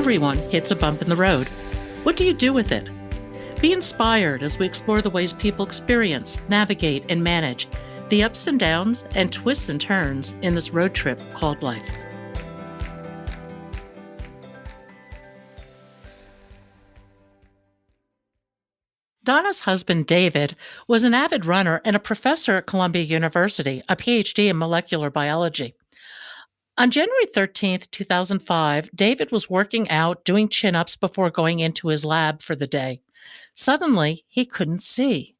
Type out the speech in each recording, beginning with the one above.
Everyone hits a bump in the road. What do you do with it? Be inspired as we explore the ways people experience, navigate, and manage the ups and downs and twists and turns in this road trip called life. Donna's husband, David, was an avid runner and a professor at Columbia University, a PhD in molecular biology. On January 13th, 2005, David was working out, doing chin ups before going into his lab for the day. Suddenly, he couldn't see.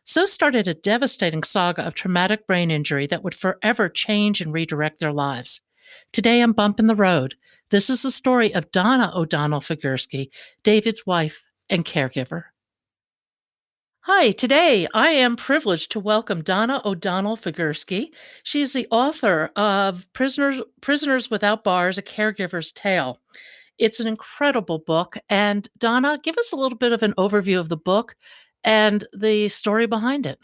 So started a devastating saga of traumatic brain injury that would forever change and redirect their lives. Today on Bump in the Road, this is the story of Donna O'Donnell Figurski, David's wife and caregiver. Hi, today I am privileged to welcome Donna O'Donnell Figurski. She is the author of Prisoners Without Bars, A Caregiver's Tale. It's an incredible book. And Donna, give us a little bit of an overview of the book and the story behind it.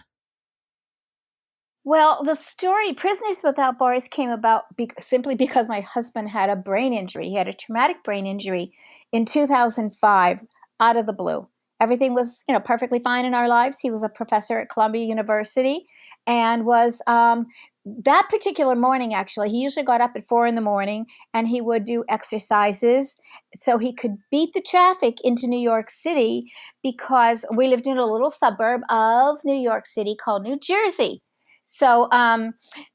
Well, the story Prisoners Without Bars came about simply because my husband had a brain injury. He had a traumatic brain injury in 2005 out of the blue. Everything was, perfectly fine in our lives. He was a professor at Columbia University and was that particular morning, actually, he usually got up at 4 in the morning and he would do exercises so he could beat the traffic into New York City because we lived in a little suburb of New York City called New Jersey. So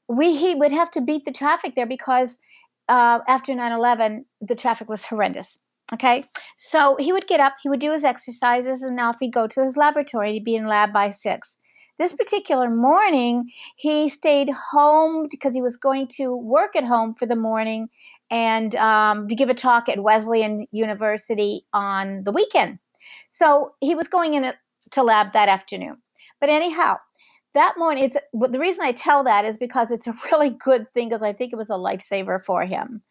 he would have to beat the traffic there because after 9/11, the traffic was horrendous. Okay, so he would get up, he would do his exercises, and now if he'd go to his laboratory, he'd be in lab by 6. This particular morning, he stayed home because he was going to work at home for the morning and to give a talk at Wesleyan University on the weekend. So he was going to lab that afternoon. But anyhow, that morning, the reason I tell that is because it's a really good thing because I think it was a lifesaver for him.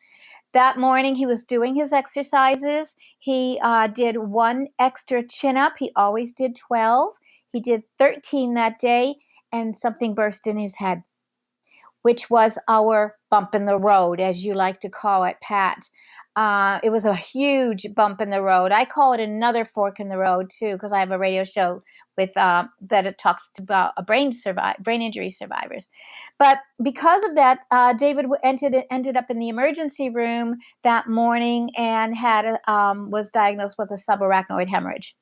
That morning, he was doing his exercises. He did 1 extra chin-up. He always did 12. He did 13 that day, and something burst in his head, which was our bump in the road, as you like to call it, Pat. It was a huge bump in the road. I call it another fork in the road, too, because I have a radio show with that it talks about brain injury survivors. But because of that, David ended up in the emergency room that morning and was diagnosed with a subarachnoid hemorrhage.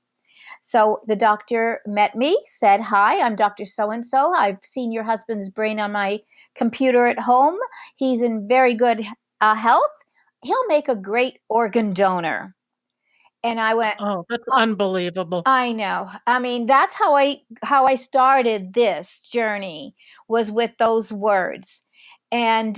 So the doctor met me, said, "Hi, I'm Dr. So-and-so. I've seen your husband's brain on my computer at home. He's in very good health. He'll make a great organ donor." And I went, Oh, that's unbelievable. I know. I mean, that's how I started this journey, was with those words. And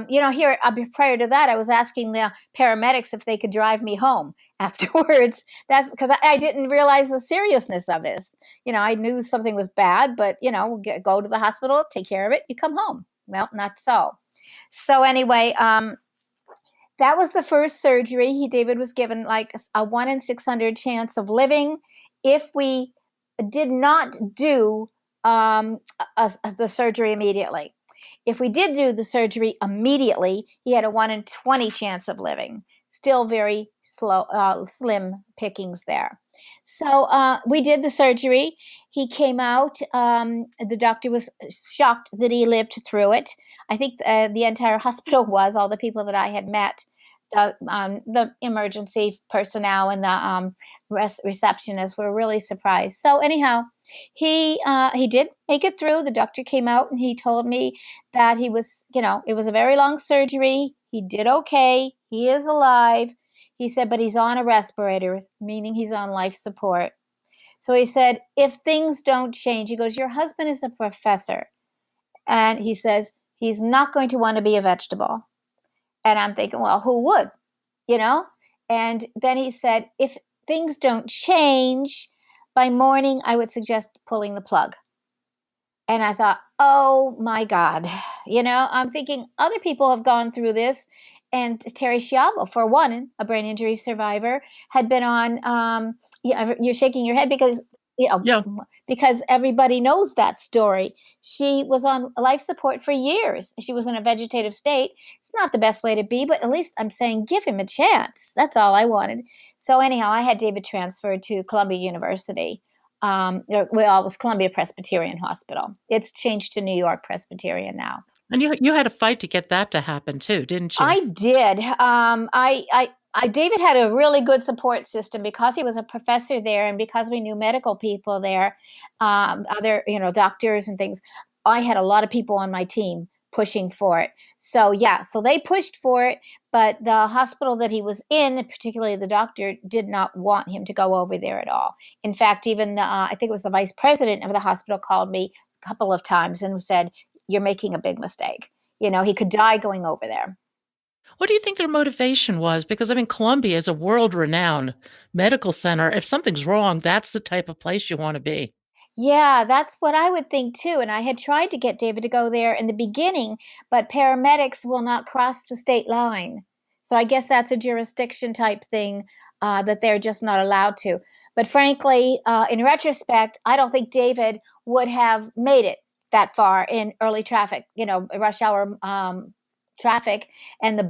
here prior to that, I was asking the paramedics if they could drive me home afterwards. That's because I didn't realize the seriousness of this. I knew something was bad, but go to the hospital, take care of it, you come home. Well, not so. So anyway, that was the first surgery. David was given like a 1 in 600 chance of living if we did not do the surgery immediately. If we did do the surgery immediately, he had a 1 in 20 chance of living. Still very slim pickings there. So we did the surgery. He came out. The doctor was shocked that he lived through it. I think the entire hospital was, all the people that I had met, the emergency personnel and the receptionists were really surprised. So anyhow, he did make it through. The doctor came out and he told me that he was, it was a very long surgery. He did okay. He is alive. He said, but he's on a respirator, meaning he's on life support. So he said, if things don't change, he goes, your husband is a professor. And he says, he's not going to want to be a vegetable. And I'm thinking, well, who would, And then he said, if things don't change by morning, I would suggest pulling the plug. And I thought, oh my God, I'm thinking other people have gone through this. And Terry Schiavo, for one, a brain injury survivor, had been on, you're shaking your head because you know, Yeah. because everybody knows that story. She was on life support for years. She was in a vegetative state. It's not the best way to be, but at least I'm saying give him a chance. That's all I wanted. So anyhow, I had David transferred to Columbia University. Well, it was Columbia Presbyterian Hospital. It's changed to New York Presbyterian now. And you had a fight to get that to happen too, didn't you? I did. David had a really good support system because he was a professor there, and because we knew medical people there, other doctors and things. I had a lot of people on my team pushing for it. So yeah, so they pushed for it, but the hospital that he was in, and particularly the doctor, did not want him to go over there at all. In fact, even I think it was the vice president of the hospital called me a couple of times and said, "You're making a big mistake. He could die going over there." What do you think their motivation was? Because I mean, Columbia is a world-renowned medical center. If something's wrong, that's the type of place you want to be. Yeah, that's what I would think too. And I had tried to get David to go there in the beginning, but paramedics will not cross the state line. So I guess that's a jurisdiction type thing that they're just not allowed to. But frankly, in retrospect, I don't think David would have made it that far in early traffic, rush hour traffic and the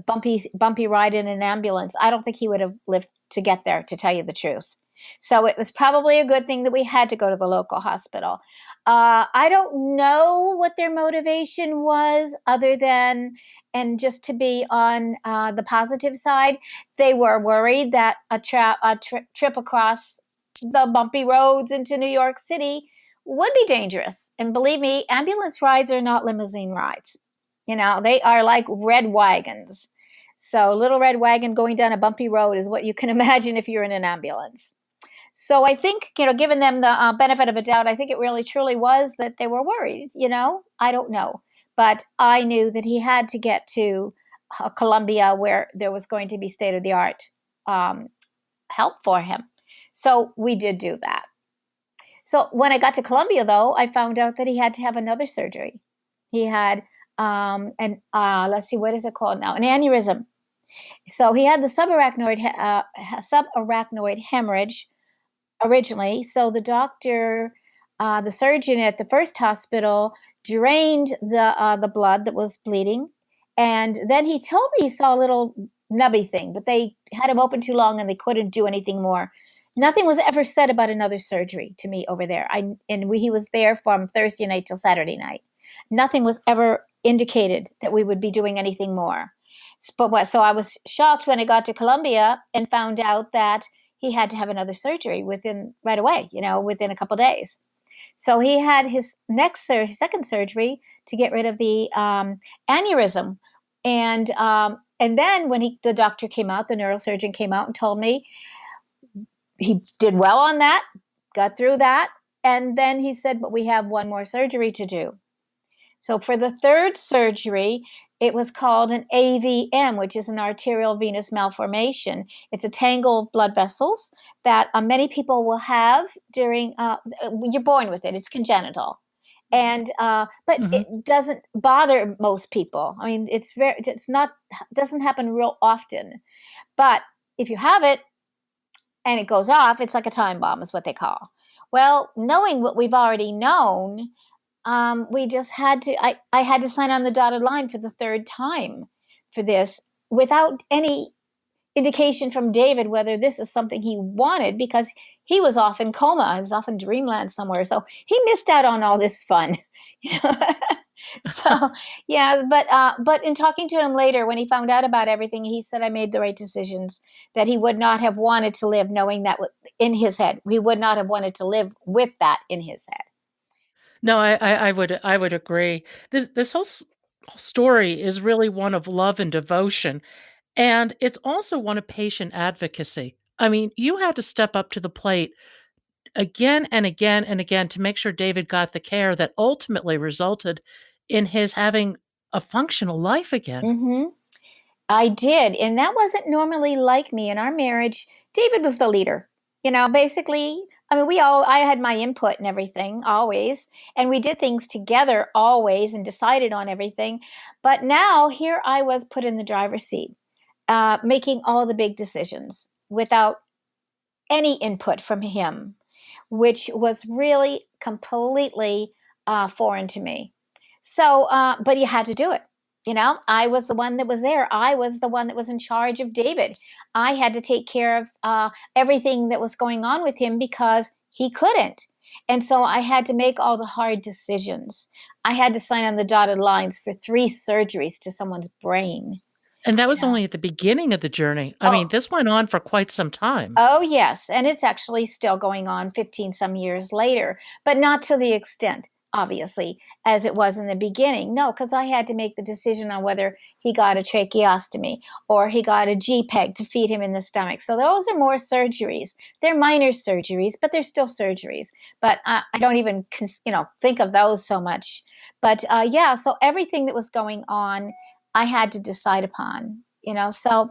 bumpy ride in an ambulance. I don't think he would have lived to get there, to tell you the truth. So it was probably a good thing that we had to go to the local hospital. I don't know what their motivation was other than, and just to be on the positive side, they were worried that a trip across the bumpy roads into New York City would be dangerous. And believe me, ambulance rides are not limousine rides. They are like red wagons. So little red wagon going down a bumpy road is what you can imagine if you're in an ambulance. So I think, given them the benefit of a doubt, I think it really truly was that they were worried. I don't know. But I knew that he had to get to Columbia where there was going to be state of the art help for him. So we did do that. So when I got to Columbia, though, I found out that he had to have another surgery. He had let's see, what is it called now? An aneurysm. So he had the subarachnoid hemorrhage originally. So the doctor, the surgeon at the first hospital, drained the blood that was bleeding, and then he told me he saw a little nubby thing, but they had him open too long and they couldn't do anything more. Nothing was ever said about another surgery to me over there. He was there from Thursday night till Saturday night. Nothing was ever indicated that we would be doing anything more. So I was shocked when I got to Columbia and found out that he had to have another surgery right away, within a couple of days. So he had his second surgery to get rid of the aneurysm. And then when the doctor came out, the neurosurgeon came out and told me he did well on that, got through that. And then he said, but we have one more surgery to do. So for the third surgery, it was called an AVM, which is an arterial venous malformation. It's a tangle of blood vessels that many people will have during, you're born with it. It's congenital. And, but Hmm. it doesn't bother most people. I mean, doesn't happen real often. But if you have it and it goes off, it's like a time bomb is what they call. Well, knowing what we've already known, we just had to, I had to sign on the dotted line for the third time for this without any indication from David whether this is something he wanted, because he was off in coma. He was off in dreamland somewhere. So he missed out on all this fun. So yeah, but in talking to him later, when he found out about everything, he said I made the right decisions, that he would not have wanted to live knowing that in his head. He would not have wanted to live with that in his head. No, I would agree. This whole story is really one of love and devotion, and it's also one of patient advocacy. I mean, you had to step up to the plate again and again and again to make sure David got the care that ultimately resulted in his having a functional life again. Mm-hmm. I did. And that wasn't normally like me in our marriage. David was the leader. Basically, I mean, I had my input and everything always, and we did things together always and decided on everything. But now here I was put in the driver's seat, making all the big decisions without any input from him. which was really completely foreign to me. So, but you had to do it. I was the one that was there. I was the one that was in charge of David. I had to take care of everything that was going on with him because he couldn't. And so I had to make all the hard decisions. I had to sign on the dotted lines for 3 surgeries to someone's brain. And that was Yeah. only at the beginning of the journey. I Oh, mean, this went on for quite some time. oh, yes. And it's actually still going on 15 some years later, but not to the extent, obviously, as it was in the beginning. No, because I had to make the decision on whether he got a tracheostomy or he got a G peg to feed him in the stomach. So those are more surgeries. They're minor surgeries, but they're still surgeries. But I don't even, think of those so much. But yeah, so everything that was going on, I had to decide upon, so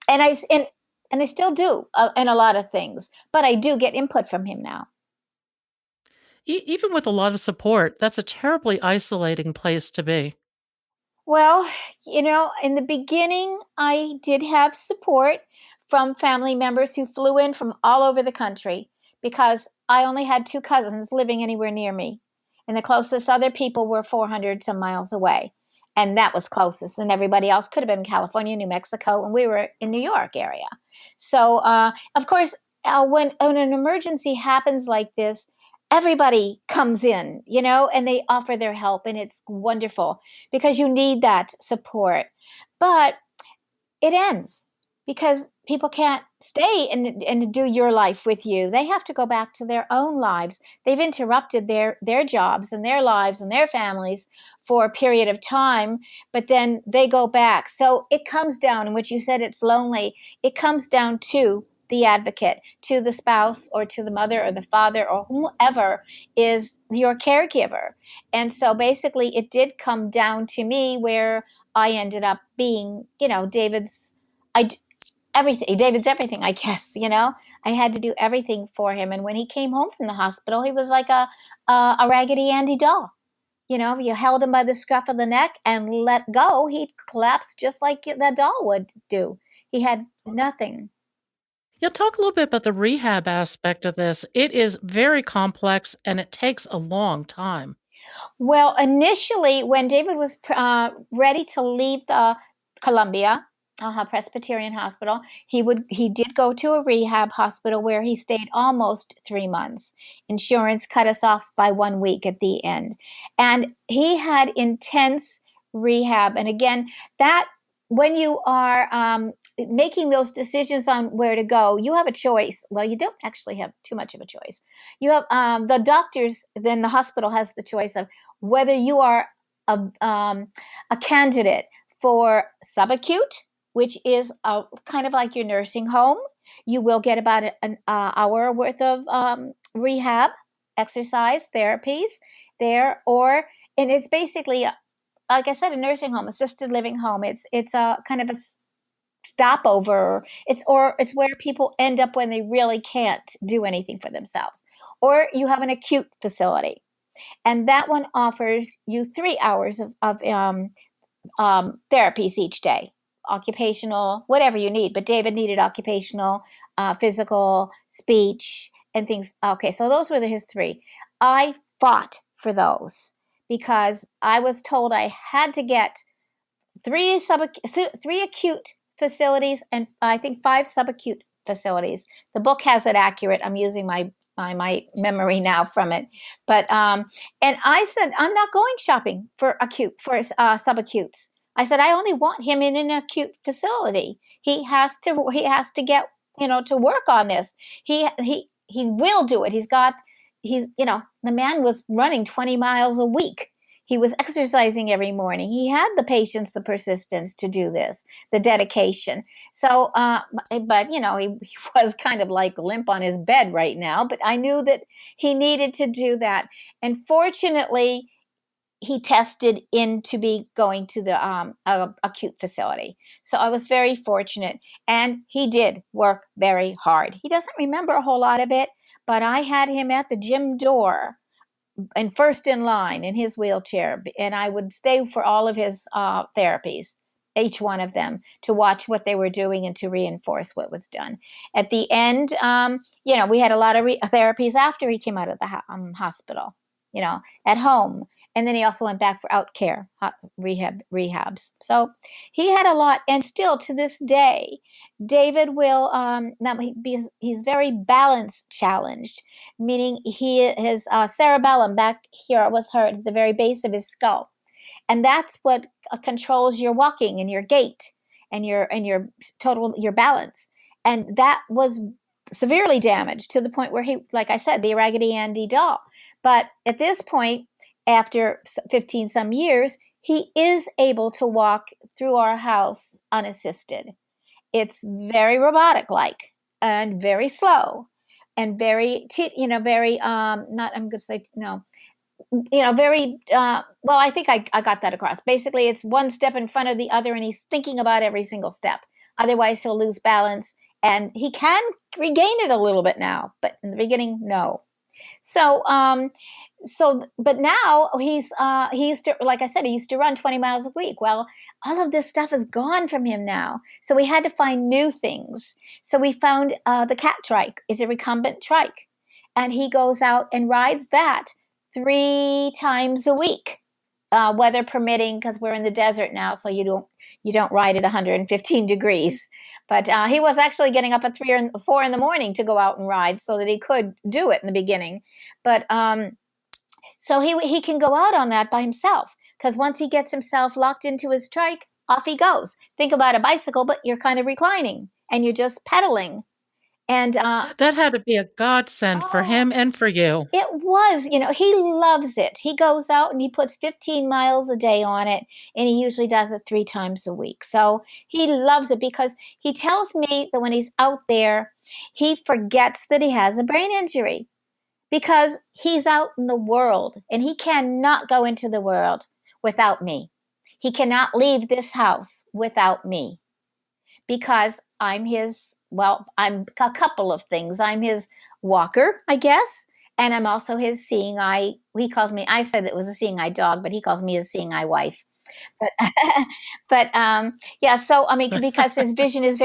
and I still do in a lot of things, but I do get input from him now. Even with a lot of support, that's a terribly isolating place to be. Well, in the beginning, I did have support from family members who flew in from all over the country because I only had 2 cousins living anywhere near me. And the closest other people were 400 some miles away. And that was closest. And everybody else could have been in California, New Mexico, and we were in New York area. So, of course, when an emergency happens like this, everybody comes in, and they offer their help, and it's wonderful because you need that support. But it ends because people can't stay and do your life with you. They have to go back to their own lives. They've interrupted their jobs and their lives and their families for a period of time, but then they go back. So it comes down, and what you said, it's lonely. It comes down to the advocate, to the spouse or to the mother or the father or whoever is your caregiver. And so basically it did come down to me where I ended up being, I David's everything, I guess. I had to do everything for him. And when he came home from the hospital, he was like a Raggedy Andy doll. You held him by the scruff of the neck and let go, he'd collapse just like that doll would do. He had nothing. Yeah, talk a little bit about the rehab aspect of this. It is very complex and it takes a long time. Well, initially, when David was ready to leave the Columbia Presbyterian Hospital, he did go to a rehab hospital where he stayed almost 3 months. Insurance cut us off by 1 week at the end, and he had intense rehab. And again, that when you are making those decisions on where to go, you have a choice. Well, you don't actually have too much of a choice. You have the doctors, then the hospital has the choice of whether you are a candidate for subacute, which is kind of like your nursing home. You will get about an hour worth of rehab, exercise, therapies there, and it's basically, like I said, a nursing home, assisted living home. It's a kind of a stopover. It's where people end up when they really can't do anything for themselves. Or you have an acute facility, and that one offers you 3 hours of therapies each day, occupational, whatever you need. But David needed occupational, physical, speech, and things. Okay, so those were his 3. I fought for those because I was told I had to get 3 acute facilities and I think 5 subacute facilities. The book has it accurate. I'm using my memory now from it, but and I said I'm not going shopping for subacutes. I said I only want him in an acute facility. He has to get to work on this. He will do it. The man was running 20 miles a week. He was exercising every morning. He had the patience, the persistence to do this, the dedication. So, but he was kind of like limp on his bed right now. But I knew that he needed to do that. And fortunately, he tested in to be going to the acute facility. So I was very fortunate. And he did work very hard. He doesn't remember a whole lot of it, but I had him at the gym door and first in line in his wheelchair, and I would stay for all of his therapies. each one of them, to watch what they were doing and to reinforce what was done. At the end, we had a lot of therapies after he came out of the hospital, at home. And then he also went back for out care, rehabs. So he had a lot. And still to this day, David will, he's very balance challenged, meaning his cerebellum back here was hurt at the very base of his skull. And that's what controls your walking and your gait and your your balance. And that was severely damaged to the point where he, like I said, the Raggedy Andy doll. But at this point, after 15 some years, he is able to walk through our house unassisted. It's very robotic like and very slow and very very not I'm going to say no very well, I think I got that across. Basically, it's one step in front of the other, and he's thinking about every single step. Otherwise, he'll lose balance, and he can regain it a little bit now, but in the beginning, no. So, but now he used to, like I said, he used to run 20 miles a week. Well, all of this stuff is gone from him now. So we had to find new things. So we found the cat trike. It's a recumbent trike, and he goes out and rides that 3 times a week, weather permitting, because we're in the desert now, so you don't ride at 115 degrees. But he was actually getting up at 3 or 4 in the morning to go out and ride so that he could do it in the beginning. But so he can go out on that by himself, because once he gets himself locked into his trike, off he goes. Think about a bicycle, but you're kind of reclining and you're just pedaling. And That had to be a godsend for oh, him and for you. it was, he loves it. He goes out and he puts 15 miles a day on it, and he usually does it 3 times a week. So he loves it because he tells me that when he's out there, he forgets that he has a brain injury because he's out in the world and he cannot go into the world without me. He cannot leave this house without me because I'm I'm a couple of things. I'm his walker, I guess. And I'm also his seeing eye. He calls me, I said it was a seeing eye dog, but he calls me his seeing eye wife. But, yeah, so, I mean, because his vision is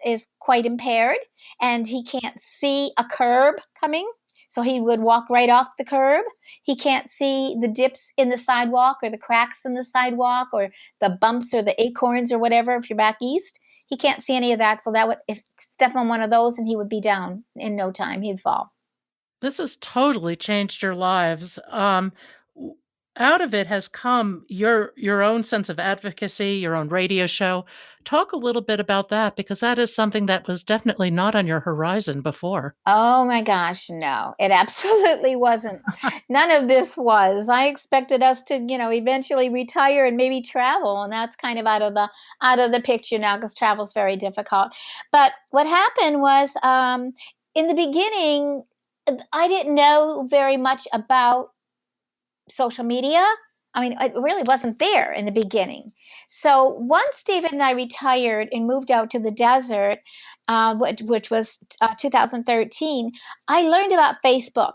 is quite impaired and he can't see a curb coming. So he would walk right off the curb. He can't see the dips in the sidewalk or the cracks in the sidewalk or the bumps or the acorns or whatever if you're back east. He can't see any of that. So that would, if step on one of those and he would be down in no time, he'd fall. This has totally changed your lives. W Out of it has come your own sense of advocacy, your own radio show. Talk a little bit about that because that is something that was definitely not on your horizon before. Oh my gosh, no, it absolutely wasn't. None of this was. I expected us to, eventually retire and maybe travel, and that's kind of out of the picture now because travel's very difficult. But what happened was, in the beginning, I didn't know very much about social media. I mean, it really wasn't there in the beginning. So once David and I retired and moved out to the desert, which was 2013, I learned about Facebook.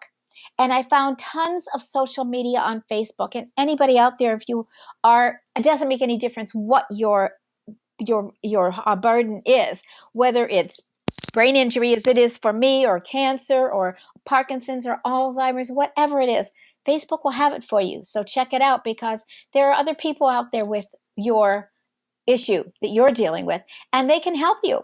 And I found tons of social media on Facebook. And anybody out there, if you are, it doesn't make any difference what your burden is, whether it's brain injury as it is for me, or cancer, or Parkinson's, or Alzheimer's, whatever it is, Facebook will have it for you. So check it out because there are other people out there with your issue that you're dealing with, and they can help you.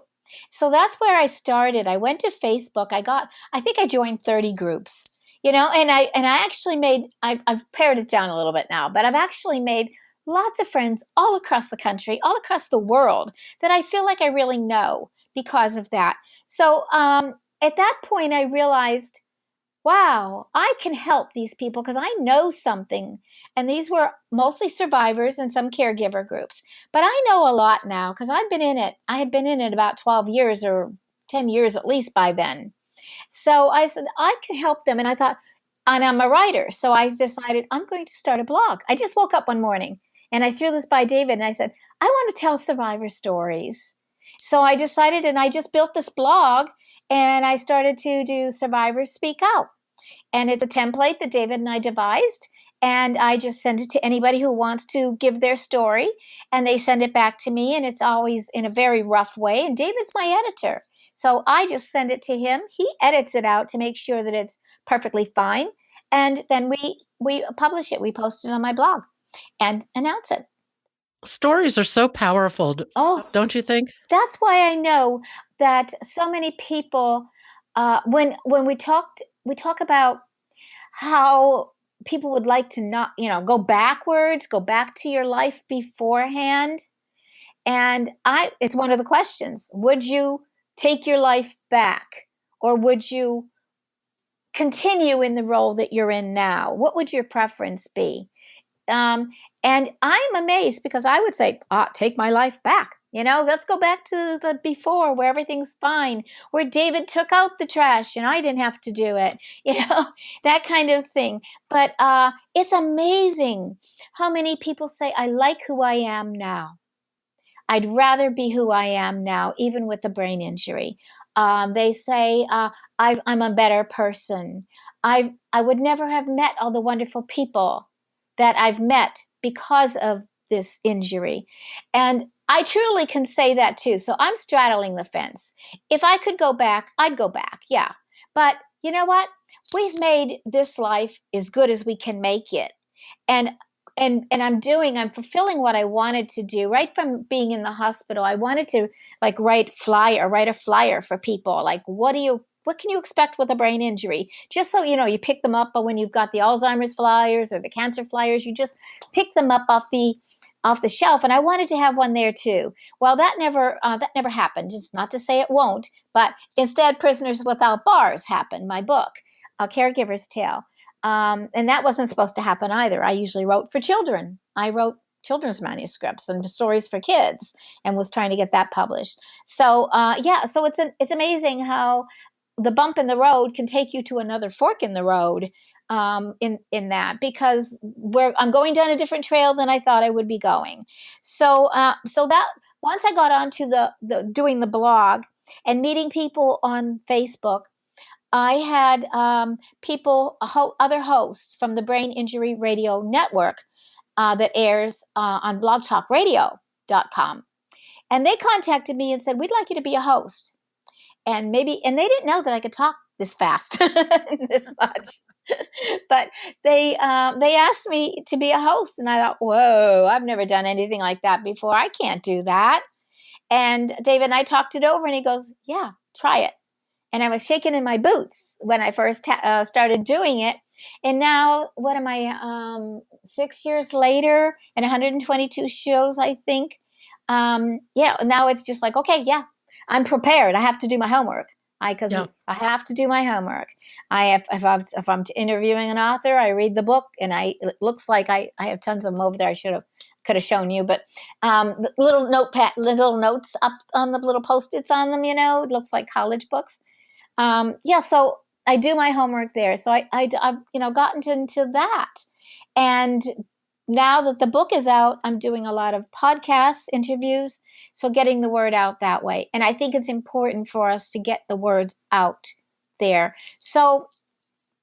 So that's where I started. I went to Facebook. I think I joined 30 groups, and I actually I've pared it down a little bit now, but I've actually made lots of friends all across the country, all across the world that I feel like I really know because of that. So at that point, I realized, wow, I can help these people because I know something. And these were mostly survivors and some caregiver groups. But I know a lot now because I've been in it. I had been in it about 12 years or 10 years at least by then. So I said, I can help them. And I thought, and I'm a writer. So I decided I'm going to start a blog. I just woke up one morning and I threw this by David and I said, I want to tell survivor stories. So I decided, and I just built this blog and I started to do Survivors Speak Out. And it's a template that David and I devised. and I just send it to anybody who wants to give their story, and they send it back to me, and it's always in a very rough way. And David's my editor, so I just send it to him. He edits it out to make sure that it's perfectly fine, and then we publish it. We post it on my blog and announce it. Stories are so powerful, Oh, don't you think? that's why I know that so many people, when we talk about how people would like to not, go backwards, go back to your life beforehand. And it's one of the questions. Would you take your life back, or would you continue in the role that you're in now? What would your preference be? Um, and I'm amazed, because I would say, take my life back. Let's go back to the before, where everything's fine, where David took out the trash and I didn't have to do it, that kind of thing. But it's amazing how many people say, I like who I am now. I'd rather be who I am now, even with the brain injury. They say, I'm a better person. I would never have met all the wonderful people that I've met because of this injury. And I truly can say that too. So I'm straddling the fence. If I could go back, I'd go back. Yeah. But you know what? We've made this life as good as we can make it. And I'm fulfilling what I wanted to do right from being in the hospital. I wanted to write a flyer for people. Like, what can you expect with a brain injury? Just so you pick them up, but when you've got the Alzheimer's flyers or the cancer flyers, you just pick them up off the shelf. And I wanted to have one there too. Well, that never happened. It's not to say it won't, but instead, Prisoners Without Bars happened. My book, A Caregiver's Tale. And that wasn't supposed to happen either. I usually wrote for children. I wrote children's manuscripts and stories for kids, and was trying to get that published. So so it's amazing how the bump in the road can take you to another fork in the road, in that, because I'm going down a different trail than I thought I would be going. So that once I got onto the doing the blog and meeting people on Facebook, I had other hosts from the Brain Injury Radio Network, that airs on blogtalkradio.com. And they contacted me and said, we'd like you to be a host. And they didn't know that I could talk this fast, this much. But they asked me to be a host. And I thought, whoa, I've never done anything like that before. I can't do that. And David and I talked it over, and he goes, yeah, try it. And I was shaking in my boots when I first started doing it. And now, what am I, 6 years later and 122 shows, I think. Now it's just like, okay, yeah, I'm prepared. I have to do my homework. Because Yeah. I have to do my homework. If I'm interviewing an author, I read the book, and it looks like I have tons of them over there. Could have shown you, but little notes up on the little Post-its on them. It looks like college books. So I do my homework there. So I've gotten into that. And now that the book is out, I'm doing a lot of podcasts, interviews, so getting the word out that way. And I think it's important for us to get the words out there. So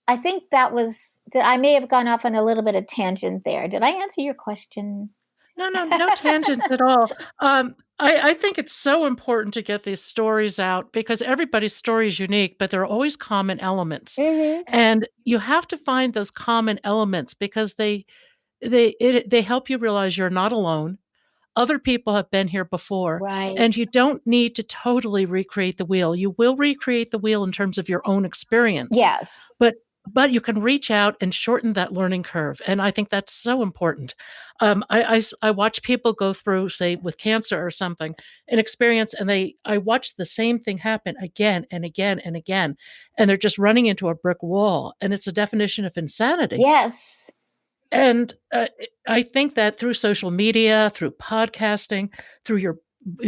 I think that I may have gone off on a little bit of tangent there. Did I answer your question? No tangents at all. I think it's so important to get these stories out, because everybody's story is unique, but there are always common elements. Mm-hmm. And you have to find those common elements, because they help you realize you're not alone. Other people have been here before, Right. and you don't need to totally recreate the wheel. You will recreate the wheel in terms of your own experience, Yes. but you can reach out and shorten that learning curve, and I think that's so important. I watch people go through, say, with cancer or something, an experience, and I watch the same thing happen again and again and again, and they're just running into a brick wall, and it's a definition of insanity. Yes. And I think that through social media, through podcasting, through your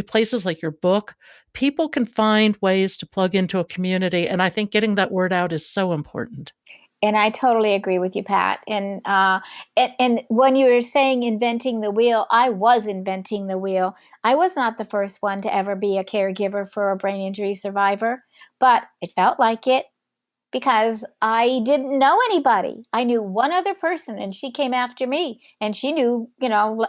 places like your book, people can find ways to plug into a community. And I think getting that word out is so important. And I totally agree with you, Pat. And when you were saying inventing the wheel, I was inventing the wheel. I was not the first one to ever be a caregiver for a brain injury survivor, but it felt like it. because I didn't know anybody. I knew one other person, and she came after me, and she knew,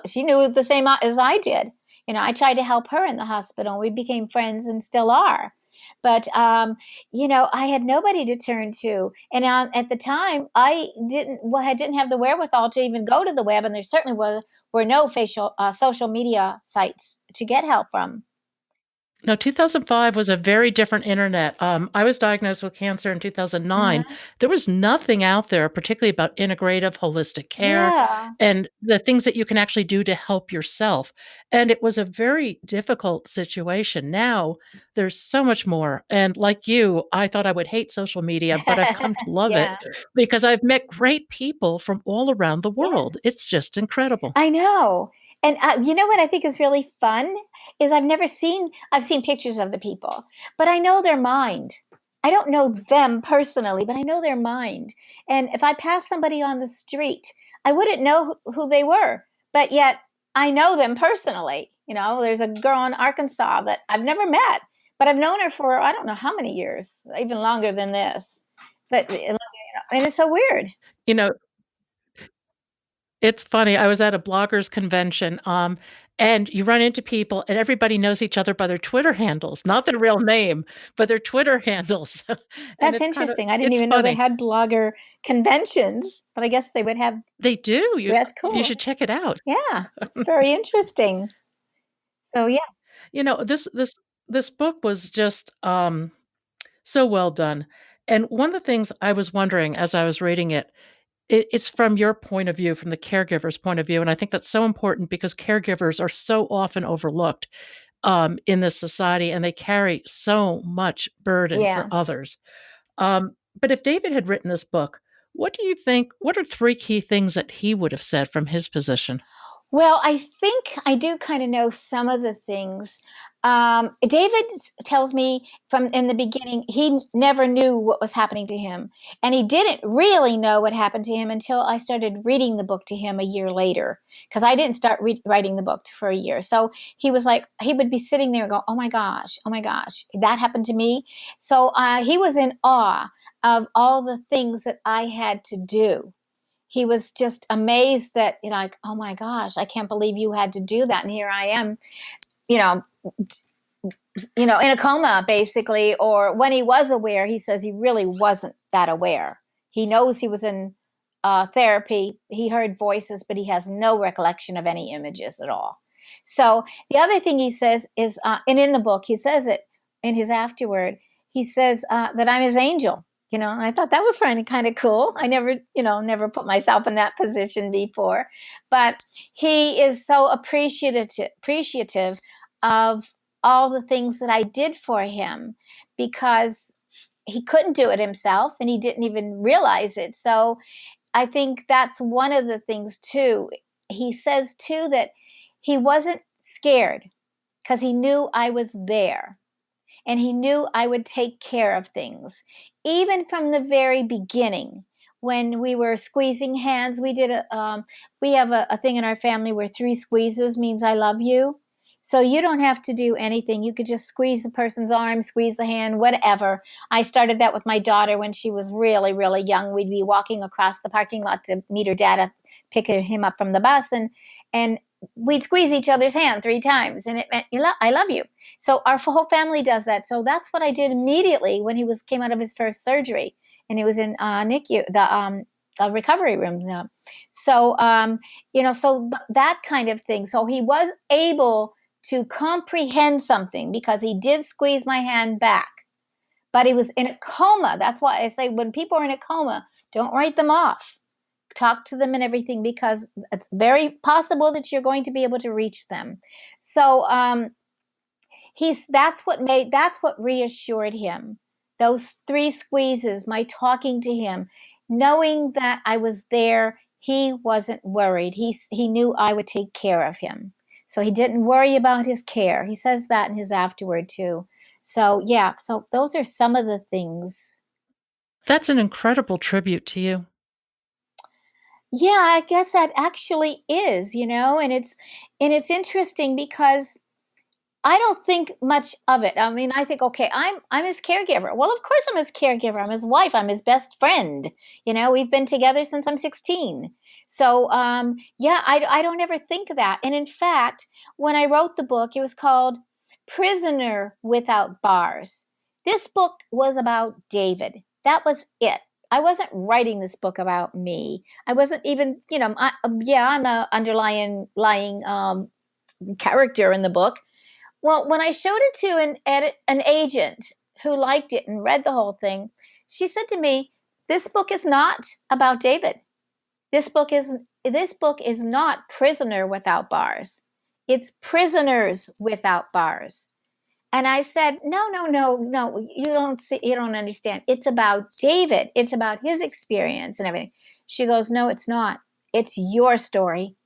she knew the same as I did. I tried to help her in the hospital. We became friends and still are. But I had nobody to turn to, and at the time, I didn't have the wherewithal to even go to the web, and there certainly were no social media sites to get help from. No, 2005 was a very different internet. I was diagnosed with cancer in 2009. Uh-huh. There was nothing out there, particularly about integrative, holistic care Yeah. and the things that you can actually do to help yourself. And it was a very difficult situation. Now there's so much more. And like you, I thought I would hate social media, but I've come to love it Yeah. because I've met great people from all around the Yes. world. It's just incredible. I know. And you know what I think is really fun is I've seen pictures of the people, but I know their mind. I don't know them personally, but I know their mind. And if I pass somebody on the street, I wouldn't know who they were, but yet I know them personally. There's a girl in Arkansas that I've never met, but I've known her for I don't know how many years, even longer than this. But and it's so weird. You know, It's funny, I was at a bloggers convention, and you run into people and everybody knows each other by their Twitter handles, not their real name, but their Twitter handles, and That's interesting. I didn't it's even know they funny. had blogger conventions, but I guess they would have. They do, That's you cool. should check it out. Yeah, it's very interesting. So yeah, This book was just, so well done, and one of the things I was wondering as I was reading it, it's from your point of view, from the caregiver's point of view, and I think that's so important because caregivers are so often overlooked, in this society, and they carry so much burden for yeah. others. But if David had written this book, what are 3 key things that he would have said from his position? Well, I think I do kind of know some of the things. David tells me from in the beginning he never knew what was happening to him, and he didn't really know what happened to him until I started reading the book to him a year later. Because I didn't start writing the book for a year, so he was like he would be sitting there and go, oh my gosh, that happened to me." So he was in awe of all the things that I had to do. He was just amazed that, like, oh my gosh, I can't believe you had to do that. And here I am, you know, in a coma, basically. Or when he was aware, he says he really wasn't that aware. He knows he was in therapy. He heard voices, but he has no recollection of any images at all. So the other thing he says is, and in the book, he says it in his afterword, he says that I'm his angel. I thought that was kind of cool. I never put myself in that position before, but he is so appreciative of all the things that I did for him because he couldn't do it himself and he didn't even realize it. So I think that's one of the things too. He says too that he wasn't scared because he knew I was there and he knew I would take care of things. Even from the very beginning, when we were squeezing hands, we have a thing in our family where 3 squeezes means I love you. So you don't have to do anything. You could just squeeze the person's arm, squeeze the hand, whatever. I started that with my daughter when she was really, really young. We'd be walking across the parking lot to meet her dad, pick him up from the bus, and we'd squeeze each other's hand 3 times, and it meant I love you. So our whole family does that. So that's what I did immediately when he came out of his first surgery, and he was in NICU, the recovery room. So that kind of thing. So he was able to comprehend something because he did squeeze my hand back, but he was in a coma. That's why I say when people are in a coma, don't write them off. Talk to them and everything because it's very possible that you're going to be able to reach them. So that's what reassured him. Those 3 squeezes, my talking to him, knowing that I was there, he wasn't worried. He knew I would take care of him. So he didn't worry about his care. He says that in his afterword too. So yeah, so those are some of the things. That's an incredible tribute to you. Yeah, I guess that actually is, and it's interesting because I don't think much of it. I mean, I think, okay, I'm his caregiver. Well, of course I'm his caregiver. I'm his wife. I'm his best friend. We've been together since I'm 16. So, yeah, I don't ever think of that. And in fact, when I wrote the book, it was called Prisoner Without Bars. This book was about David. That was it. I wasn't writing this book about me. I wasn't even, yeah, I'm a underlying lying character in the book. Well, when I showed it to an agent who liked it and read the whole thing, she said to me, "This book is not about David. This book is not Prisoner Without Bars. It's Prisoners Without Bars." And I said, "No, no, no, no. You don't understand. It's about David. It's about his experience and everything." She goes, "No, it's not. It's your story.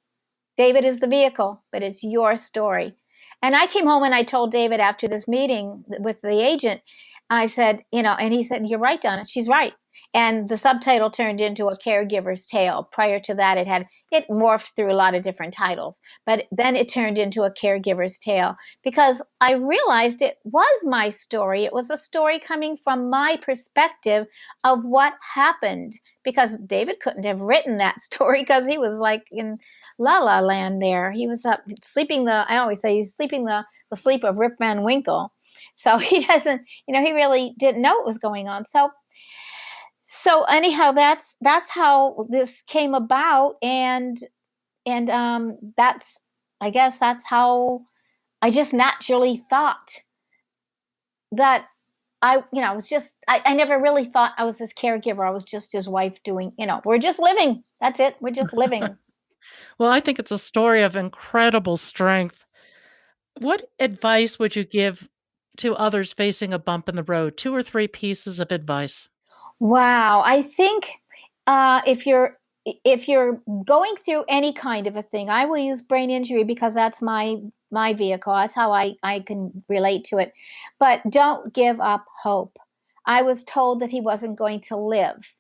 David is the vehicle, but it's your story." And I came home and I told David after this meeting with the agent, I said, and he said, "You're right, Donna. She's right." And the subtitle turned into A Caregiver's Tale. Prior to that, it morphed through a lot of different titles, but then it turned into A Caregiver's Tale because I realized it was my story. It was a story coming from my perspective of what happened, because David couldn't have written that story because he was like in La La Land there. He was up sleeping I always say he's sleeping the sleep of Rip Van Winkle. So he doesn't, he really didn't know what was going on. So anyhow, that's how this came about, and that's, I guess that's how I just naturally thought that I never really thought I was his caregiver. I was just his wife doing, we're just living. That's it. We're just living. Well, I think it's a story of incredible strength. What advice would you give to others facing a bump in the road? 2 or 3 pieces of advice. Wow. I think if you're going through any kind of a thing, I will use brain injury because that's my vehicle. That's how I can relate to it. But don't give up hope. I was told that he wasn't going to live.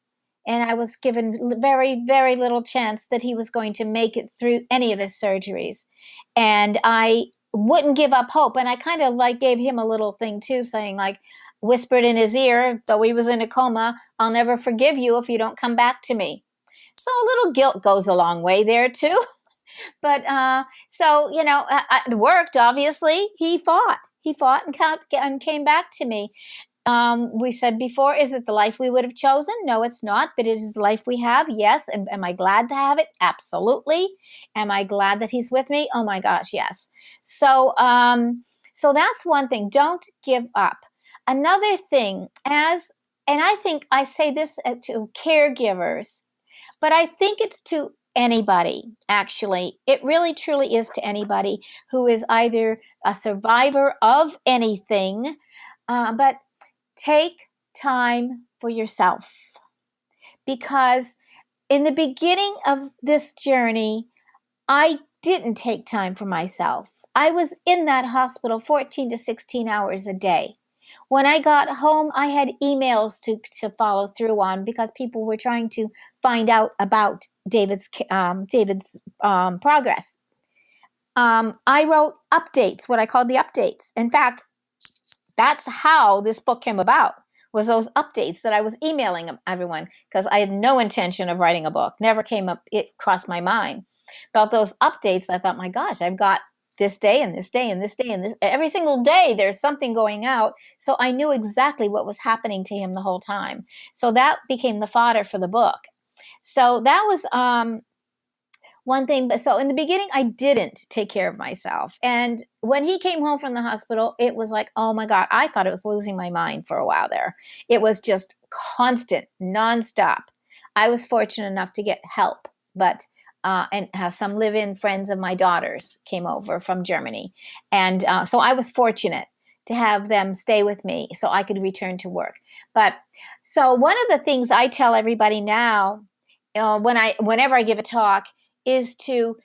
And I was given very, very little chance that he was going to make it through any of his surgeries. And I wouldn't give up hope. And I kind of like gave him a little thing too, saying like, whispered in his ear, though he was in a coma, "I'll never forgive you if you don't come back to me." So a little guilt goes a long way there too. But so it worked. Obviously, he fought and came back to me. We said before, is it the life we would have chosen? No, it's not, but it is the life we have. Yes. Am I glad to have it? Absolutely. Am I glad that he's with me? Oh my gosh, yes. So that's one thing. Don't give up. Another thing, and I think I say this to caregivers, but I think it's to anybody, actually. It really truly is to anybody who is either a survivor of anything, but take time for yourself. Because in the beginning of this journey, I didn't take time for myself. I was in that hospital 14 to 16 hours a day. When I got home, I had emails to follow through on because people were trying to find out about David's progress. I wrote updates, what I called the updates. In fact, that's how this book came about, was those updates that I was emailing everyone, because I had no intention of writing a book. Never came up, it crossed my mind. About those updates, I thought, my gosh, I've got this day and this day and this day and this. Every single day there's something going out. So I knew exactly what was happening to him the whole time. So that became the fodder for the book. So that was one thing. But so in the beginning, I didn't take care of myself. And when he came home from the hospital, it was like, oh my God, I thought it was losing my mind for a while there. It was just constant, nonstop. I was fortunate enough to get help, but and have some live-in friends of my daughters came over from Germany. And so I was fortunate to have them stay with me so I could return to work. But so one of the things I tell everybody now, whenever I give a talk, is to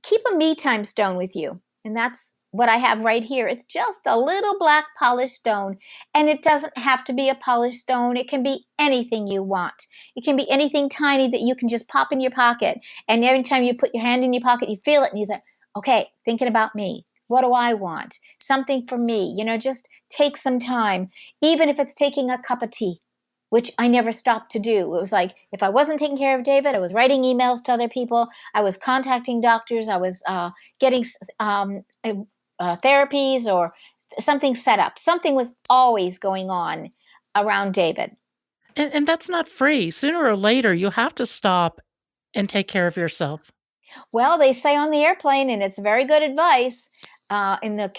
keep a me time stone with you. And that's what I have right here. It's just a little black polished stone. And it doesn't have to be a polished stone. It can be anything you want. It can be anything tiny that you can just pop in your pocket. And every time you put your hand in your pocket, you feel it and you think, okay, thinking about me. What do I want? Something for me, just take some time, even if it's taking a cup of tea, which I never stopped to do. It was like, if I wasn't taking care of David, I was writing emails to other people. I was contacting doctors. I was getting therapies or something set up. Something was always going on around David. And that's not free. Sooner or later, you have to stop and take care of yourself. Well, they say on the airplane, and it's very good advice. In the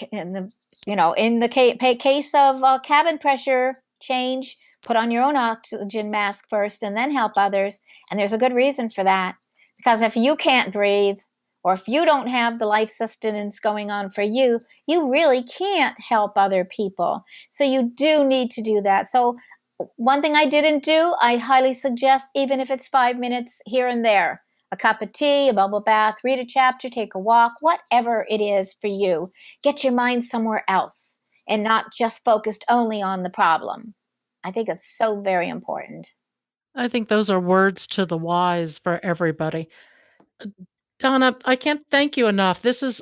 case of cabin pressure change, put on your own oxygen mask first, and then help others. And there's a good reason for that, because if you can't breathe, or if you don't have the life sustenance going on for you, you really can't help other people. So you do need to do that. So one thing I didn't do, I highly suggest, even if it's 5 minutes here and there, a cup of tea, a bubble bath, read a chapter, take a walk, whatever it is for you. Get your mind somewhere else and not just focused only on the problem. I think it's so very important. I think those are words to the wise for everybody. Donna, I can't thank you enough. This is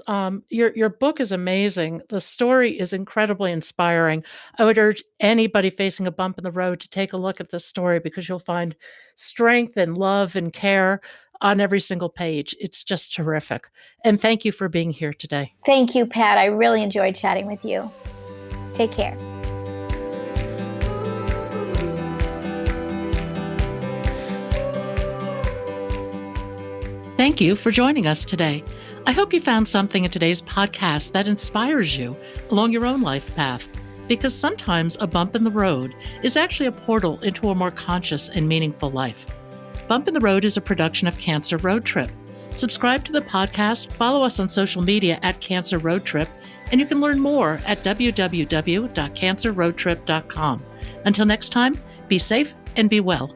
your book is amazing. The story is incredibly inspiring. I would urge anybody facing a bump in the road to take a look at this story, because you'll find strength and love and care on every single page. It's just terrific. And thank you for being here today. Thank you, Pat. I really enjoyed chatting with you. Take care. Thank you for joining us today. I hope you found something in today's podcast that inspires you along your own life path, because sometimes a bump in the road is actually a portal into a more conscious and meaningful life. Bump in the Road is a production of Cancer Road Trip. Subscribe to the podcast, follow us on social media at Cancer Road Trip, and you can learn more at www.cancerroadtrip.com. Until next time, be safe and be well.